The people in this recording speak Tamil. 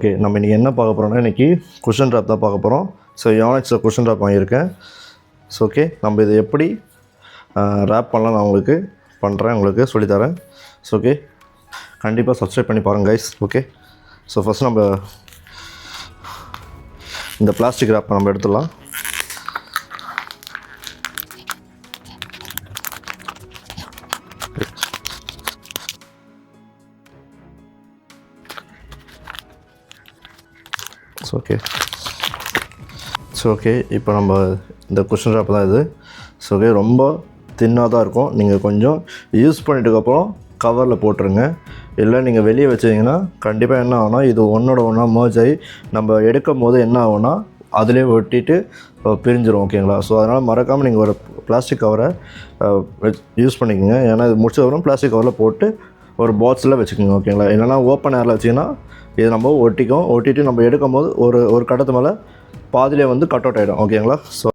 ஓகே, நம்ம இன்றைக்கி என்ன பார்க்க போகிறோம்னா, இன்றைக்கி குஷன் ட்ராப் தான் பார்க்க போகிறோம். ஸோ யோனெக்ஸில் குஷன் ட்ராப் வாங்கியிருக்கேன். ஸோ ஓகே, நம்ம இதை எப்படி ரேப் பண்ணலாம் நான் உங்களுக்கு சொல்லித்தரேன். ஸோ ஓகே, கண்டிப்பாக சப்ஸ்கிரைப் பண்ணி பாருங்கள் கைஸ். ஓகே, ஸோ ஃபஸ்ட் நம்ம இந்த பிளாஸ்டிக் ரேப்பை நம்ம எடுத்துடலாம். ஓகே, இப்போ நம்ம இந்த குஷன் ரேப் தான் இது. ஸோ ஓகே, ரொம்ப தின்னாக தான் இருக்கும். நீங்கள் கொஞ்சம் யூஸ் பண்ணிட்டதுக்கப்புறம் கவரில் போட்டுருங்க. இல்லை நீங்கள் வெளியே வச்சிங்கன்னா கண்டிப்பாக என்ன ஆகும்னா, இது ஒன்றோட ஒன்றா மர்ஜ் ஆகி நம்ம எடுக்கும் போது என்ன ஆகும்னா அதிலே ஒட்டிட்டு பிரிஞ்சிடும். ஓகேங்களா? ஸோ அதனால் மறக்காமல் நீங்கள் ஒரு பிளாஸ்டிக் கவரை யூஸ் பண்ணிக்கோங்க. ஏன்னா இது முடிச்சதுக்கப்புறம் பிளாஸ்டிக் கவரில் போட்டு ஒரு பாக்ஸில் வச்சுக்கோங்க. ஓகேங்களா? இல்லைனா ஓப்பன் ஏரில் வச்சிங்கன்னா இது நம்ம ஒட்டிட்டு நம்ம எடுக்கும் போது ஒரு கட்டத்து மேலே பாதிலே வந்து கட் அவுட் ஆகிடும். ஓகேங்களா? ஸோ